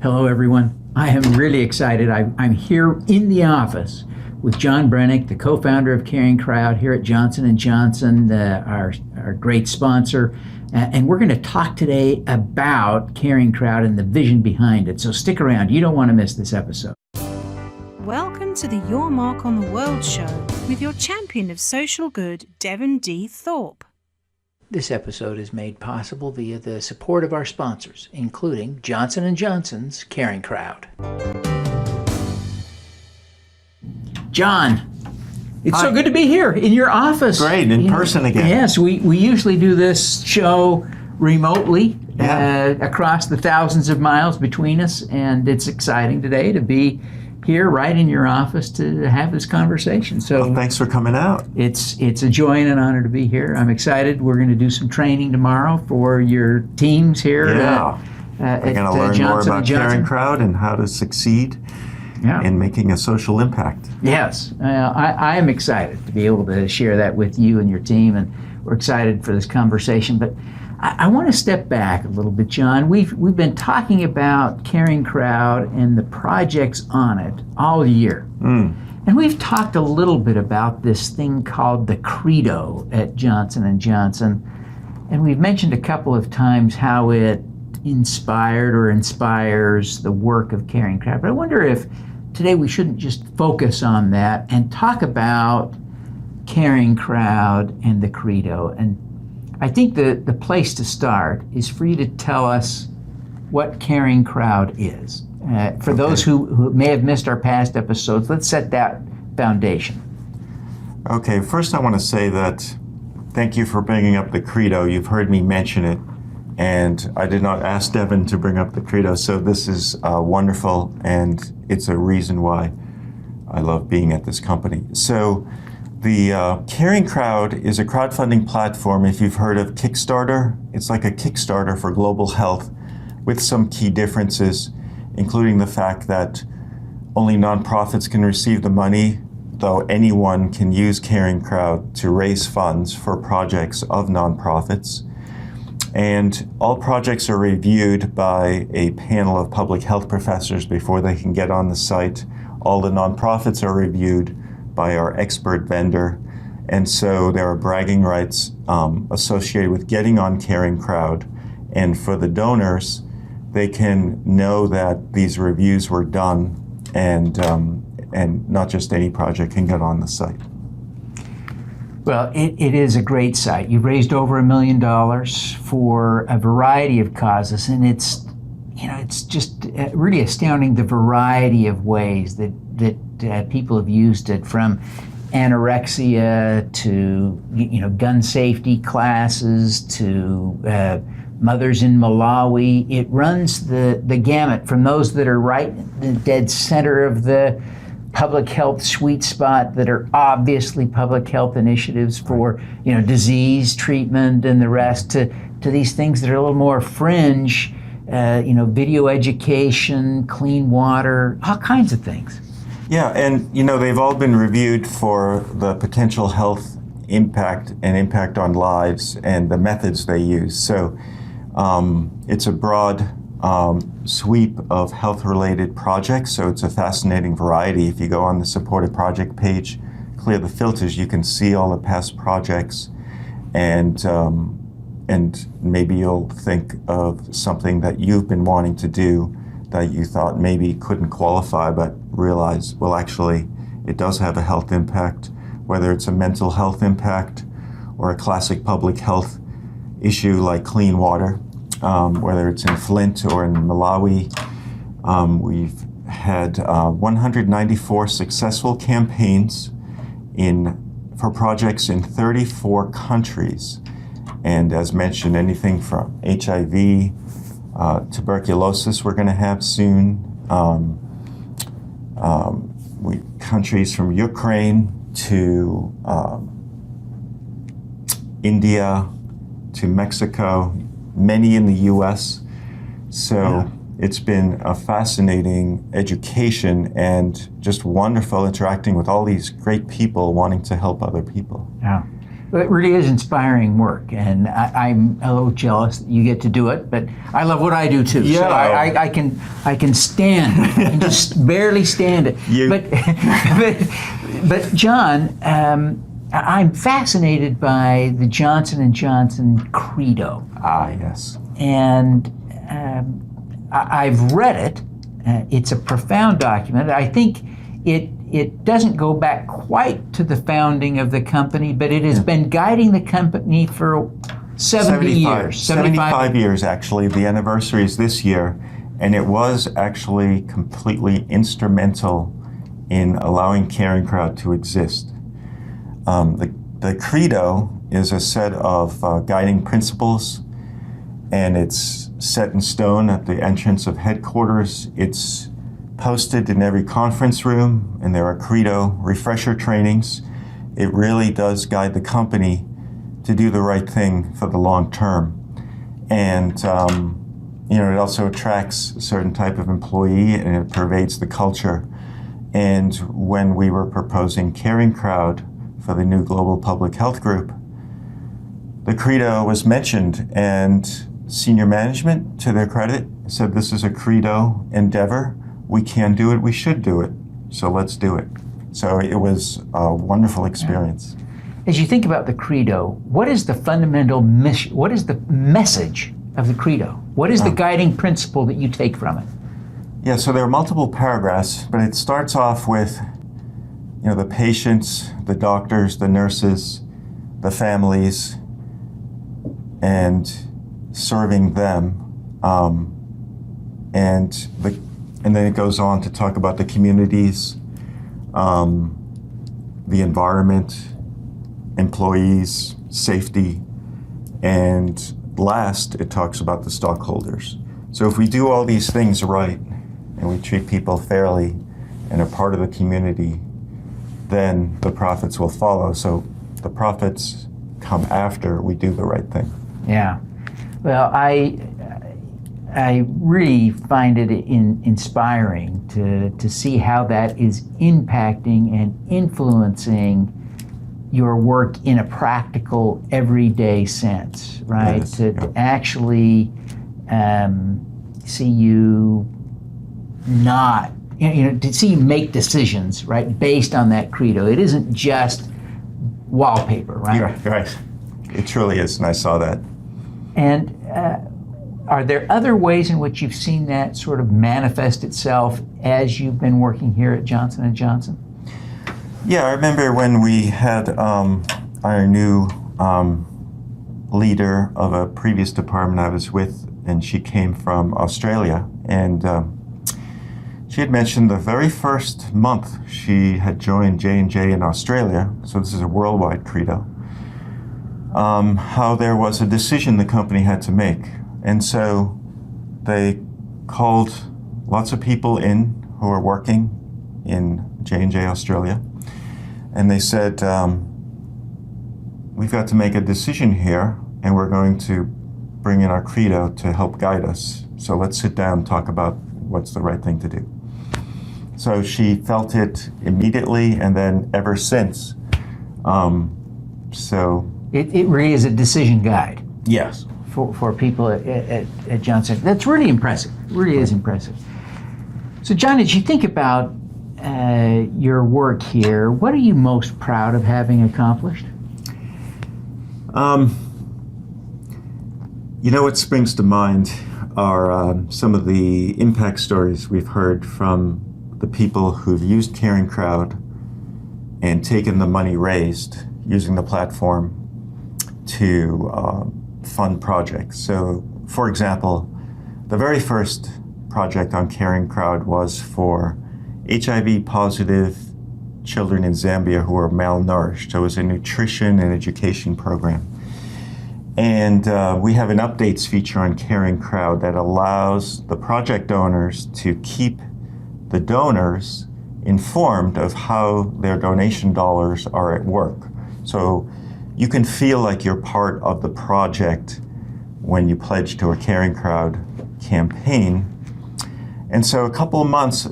Hello, everyone. I am really excited. I'm here in the office with John Brennick, the co-founder of CaringCrowd here at Johnson & Johnson, our great sponsor. And we're going to talk today about CaringCrowd and the vision behind it. So stick around. You don't want to miss this episode. Welcome to the Your Mark on the World show with your champion of social good, Devin D. Thorpe. This episode is made possible via the support of our sponsors, including Johnson & Johnson's CaringCrowd. John, it's Hi. so good to be here in your office. Great, in person again. Yes, we usually do this show remotely Yeah. across the thousands of miles between us, and it's exciting today to be here right in your office to have this conversation. So Well, thanks for coming out. it's a joy and an honor to be here. I'm excited. We're going to do some training tomorrow for your teams here. Yeah. We're going to learn more about CaringCrowd and how to succeed in making a social impact. Yes, I am excited to be able to share that with you and your team, and we're excited for this conversation. But I want to step back a little bit, John. We've been talking about CaringCrowd and the projects on it all year. And we've talked a little bit about this thing called the Credo at Johnson & Johnson. And we've mentioned a couple of times how it inspired or inspires the work of CaringCrowd. But I wonder if today we shouldn't just focus on that and talk about CaringCrowd and the Credo. And I think the place to start is for you to tell us what CaringCrowd is. For those who may have missed our past episodes, let's set that foundation. Okay, first I want to say that thank you for bringing up the Credo. You've heard me mention it, and I did not ask Devin to bring up the Credo, so this is wonderful, and it's a reason why I love being at this company. So the CaringCrowd is a crowdfunding platform. If you've heard of Kickstarter, it's like a Kickstarter for global health with some key differences, including the fact that only nonprofits can receive the money, though anyone can use CaringCrowd to raise funds for projects of nonprofits. And all projects are reviewed by a panel of public health professors before they can get on the site. All the nonprofits are reviewed by our expert vendor, and so there are bragging rights associated with getting on CaringCrowd. And for the donors, they can know that these reviews were done, and not just any project can get on the site. Well, it is a great site. You've raised over $1 million for a variety of causes, and it's just really astounding the variety of ways that people have used it, from anorexia to gun safety classes to mothers in Malawi. It runs the gamut from those that are right in the dead center of the public health sweet spot that are obviously public health initiatives for disease treatment and the rest, to these things that are a little more fringe, video education, clean water, all kinds of things. Yeah, and they've all been reviewed for the potential health impact and impact on lives and the methods they use. So it's a broad sweep of health-related projects, so it's a fascinating variety. If you go on the supported project page, clear the filters, you can see all the past projects, and maybe you'll think of something that you've been wanting to do that you thought maybe couldn't qualify, but realize, well, actually, it does have a health impact, whether it's a mental health impact or a classic public health issue like clean water, whether it's in Flint or in Malawi. We've had 194 successful campaigns for projects in 34 countries. And as mentioned, anything from HIV, tuberculosis we're going to have soon, countries from Ukraine to India to Mexico, many in the US. So it's been a fascinating education and just wonderful interacting with all these great people wanting to help other people. Yeah. Well, it really is inspiring work, and I'm a little jealous that you get to do it, but I love what I do too. Yeah. So I can stand. I can just barely stand it. But John, I'm fascinated by the Johnson & Johnson Credo. Ah, yes. And I've read it. It's a profound document. I think it doesn't go back quite to the founding of the company, but it has been guiding the company for 70 years. 75 years, actually. The anniversary is this year, and it was actually completely instrumental in allowing CaringCrowd to exist. The Credo is a set of guiding principles, and it's set in stone at the entrance of headquarters. It's posted in every conference room, and there are Credo refresher trainings. It really does guide the company to do the right thing for the long term. And it also attracts a certain type of employee, and it pervades the culture. And when we were proposing CaringCrowd for the new Global Public Health Group, the Credo was mentioned, and senior management, to their credit, said this is a Credo endeavor. We can do it, we should do it, so let's do it. So it was a wonderful experience. As you think about the Credo, what is the fundamental mission? What is the message of the Credo? What is the guiding principle that you take from it? Yeah, so there are multiple paragraphs, but it starts off with, the patients, the doctors, the nurses, the families, and serving them, and then it goes on to talk about the communities, the environment, employees, safety, and last, it talks about the stockholders. So if we do all these things right, and we treat people fairly and are part of the community, then the profits will follow. So the profits come after we do the right thing. Yeah. Well, I really find it inspiring to see how that is impacting and influencing your work in a practical, everyday sense, right? Yes. To actually see you not, to see you make decisions, right, based on that Credo. It isn't just wallpaper, right? You're right. It truly is, and I saw that. And are there other ways in which you've seen that sort of manifest itself as you've been working here at Johnson & Johnson? Yeah, I remember when we had our new leader of a previous department I was with, and she came from Australia, and she had mentioned the very first month she had joined J&J in Australia, so this is a worldwide Credo, how there was a decision the company had to make. And so they called lots of people in who were working in J&J Australia, and they said, we've got to make a decision here, and we're going to bring in our Credo to help guide us. So let's sit down and talk about what's the right thing to do. So she felt it immediately, and then ever since. It really is a decision guide. Yes. For people at Johnson. That's really impressive. It really is impressive. So John, as you think about your work here, what are you most proud of having accomplished? What springs to mind are some of the impact stories we've heard from the people who've used CaringCrowd and taken the money raised using the platform to fund projects. So, for example, the very first project on CaringCrowd was for HIV-positive children in Zambia who are malnourished. So it was a nutrition and education program. And we have an updates feature on CaringCrowd that allows the project owners to keep the donors informed of how their donation dollars are at work. So you can feel like you're part of the project when you pledge to a CaringCrowd campaign. And so a couple of months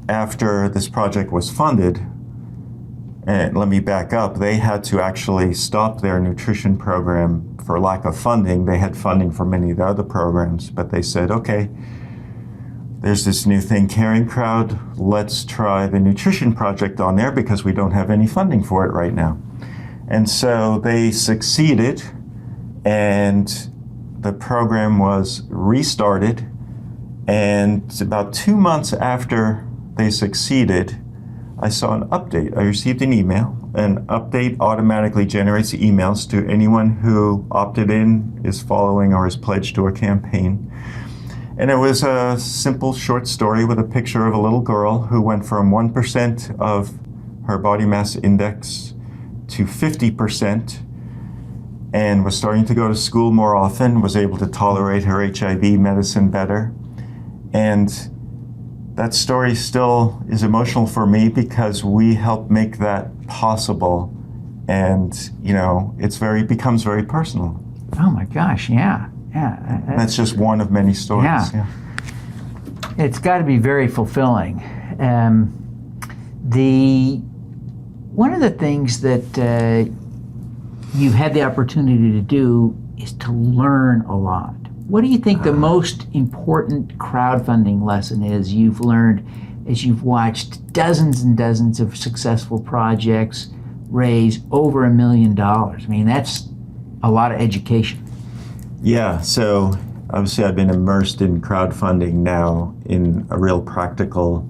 after this project was funded, And let me back up. They had to actually stop their nutrition program for lack of funding. They had funding for many of the other programs, but they said, okay, there's this new thing, CaringCrowd. Let's try the nutrition project on there because we don't have any funding for it right now. And so they succeeded, and the program was restarted. And about 2 months after they succeeded, I saw an update. I received an email. An update automatically generates emails to anyone who opted in, is following, or is pledged to a campaign. And it was a simple short story with a picture of a little girl who went from 1% of her body mass index to 50%, and was starting to go to school more often, was able to tolerate her HIV medicine better. And that story still is emotional for me because we help make that possible, and becomes very personal. Oh my gosh, yeah. That's just one of many stories. Yeah. It's got to be very fulfilling. One of the things that you had the opportunity to do is to learn a lot. What do you think the most important crowdfunding lesson is you've learned as you've watched dozens and dozens of successful projects raise over $1 million? I mean, that's a lot of education. Yeah, so obviously I've been immersed in crowdfunding now in a real practical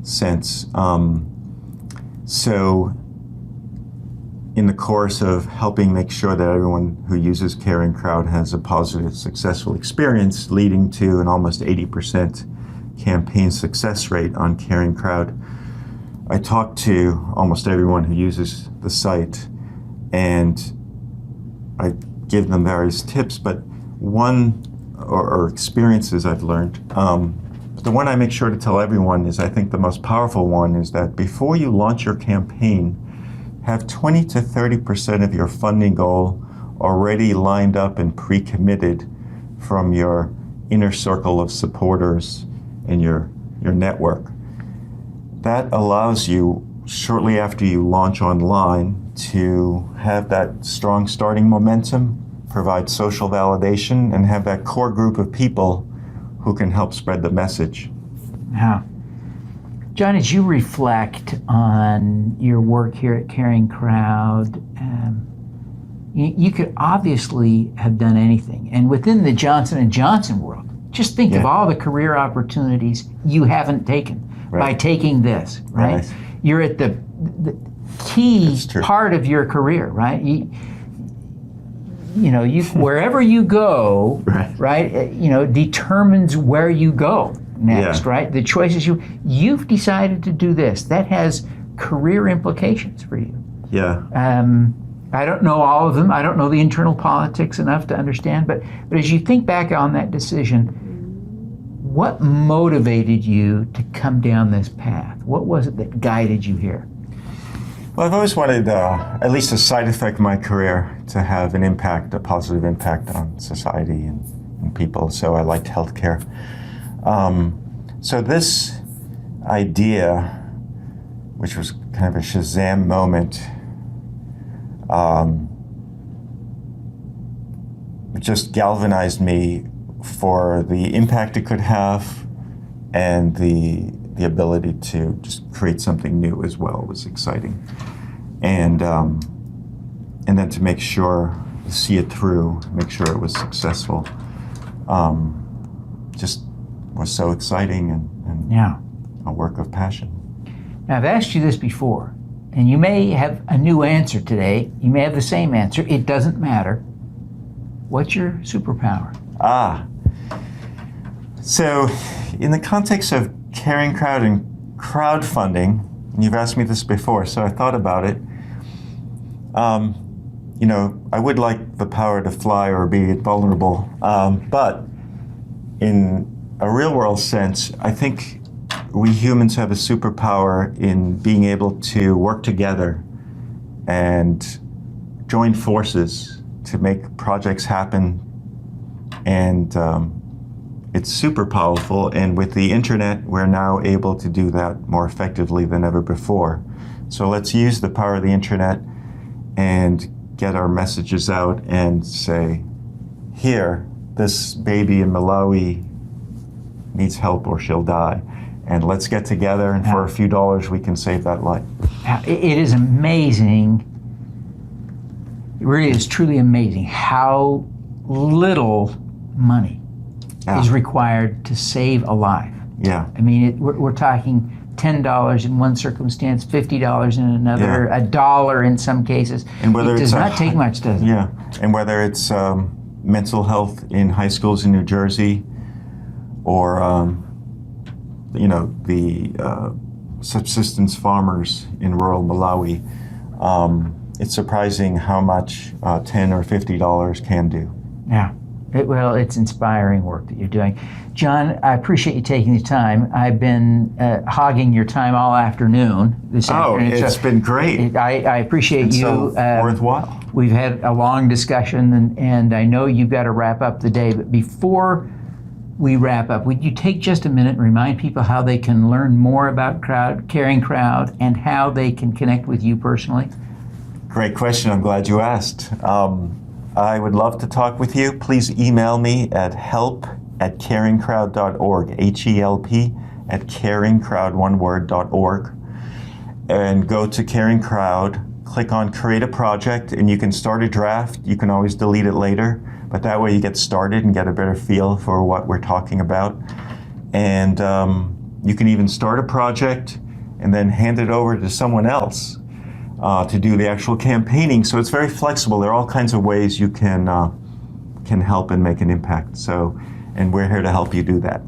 sense. So in the course of helping make sure that everyone who uses CaringCrowd has a positive, successful experience, leading to an almost 80% campaign success rate on CaringCrowd, I talk to almost everyone who uses the site, and I give them various tips, but one or experiences I've learned. The one I make sure to tell everyone is, I think the most powerful one, is that before you launch your campaign, have 20 to 30% of your funding goal already lined up and pre-committed from your inner circle of supporters and your network. That allows you, shortly after you launch online, to have that strong starting momentum, provide social validation, and have that core group of people who can help spread the message. Yeah. John, as you reflect on your work here at CaringCrowd, you could obviously have done anything. And within the Johnson & Johnson world, just think of all the career opportunities you haven't taken by taking this, right? You're at the key part of your career, right? You wherever you go, determines where you go next, right? The choices you've decided to do this. That has career implications for you. Yeah. I don't know all of them. I don't know the internal politics enough to understand, but as you think back on that decision, what motivated you to come down this path? What was it that guided you here? Well, I've always wanted, at least a side effect of my career, to have an impact, a positive impact on society and people. So I liked healthcare. So this idea, which was kind of a Shazam moment, it just galvanized me for the impact it could have, and the ability to just create something new as well was exciting. And then to make sure, see it through, make sure it was successful, just was so exciting and a work of passion. Now, I've asked you this before, and you may have a new answer today. You may have the same answer. It doesn't matter. What's your superpower? So in the context of CaringCrowd and crowdfunding, and you've asked me this before, so I thought about it. I would like the power to fly or be invulnerable, but in a real world sense, I think we humans have a superpower in being able to work together and join forces to make projects happen. And it's super powerful. And with the internet, we're now able to do that more effectively than ever before. So let's use the power of the internet and get our messages out and say, here, this baby in Malawi needs help or she'll die. And let's get together, and for a few dollars we can save that life. It is amazing. It really is truly amazing how little money is required to save a life. Yeah. I mean, we're talking $10 in one circumstance, $50 in another, $1 in some cases. And whether it does not take much, does it? Yeah, and whether it's mental health in high schools in New Jersey, or the subsistence farmers in rural Malawi, it's surprising how much $10 or $50 can do. Yeah. It's inspiring work that you're doing. John, I appreciate you taking the time. I've been hogging your time all afternoon this afternoon. It's been great. I appreciate you. So worthwhile. We've had a long discussion, and I know you've got to wrap up the day. But before we wrap up, would you take just a minute and remind people how they can learn more about CaringCrowd and how they can connect with you personally? Great question. I'm glad you asked. I would love to talk with you. Please email me at help@caringcrowd.org, HELP@caringcrowd.org, and go to CaringCrowd, click on Create a Project, and you can start a draft. You can always delete it later, but that way you get started and get a better feel for what we're talking about. And you can even start a project and then hand it over to someone else to do the actual campaigning. So it's very flexible. There are all kinds of ways you can help and make an impact. And we're here to help you do that.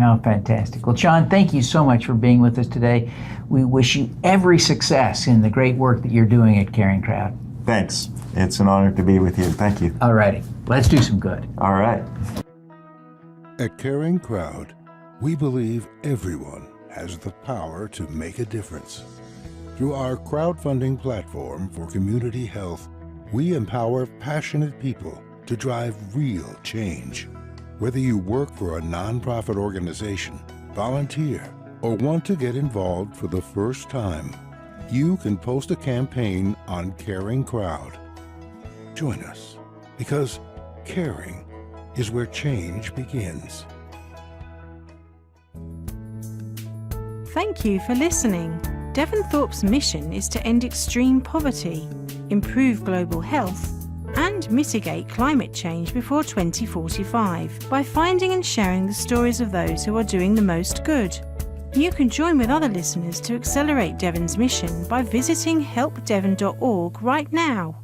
Oh, fantastic. Well, John, thank you so much for being with us today. We wish you every success in the great work that you're doing at CaringCrowd. Thanks. It's an honor to be with you. Thank you. All righty. Let's do some good. All right. At CaringCrowd, we believe everyone has the power to make a difference. Through our crowdfunding platform for community health, we empower passionate people to drive real change. Whether you work for a nonprofit organization, volunteer, or want to get involved for the first time, you can post a campaign on CaringCrowd. Join us, because caring is where change begins. Thank you for listening. Devin Thorpe's mission is to end extreme poverty, improve global health, and mitigate climate change before 2045 by finding and sharing the stories of those who are doing the most good. You can join with other listeners to accelerate Devin's mission by visiting helpdevin.org right now.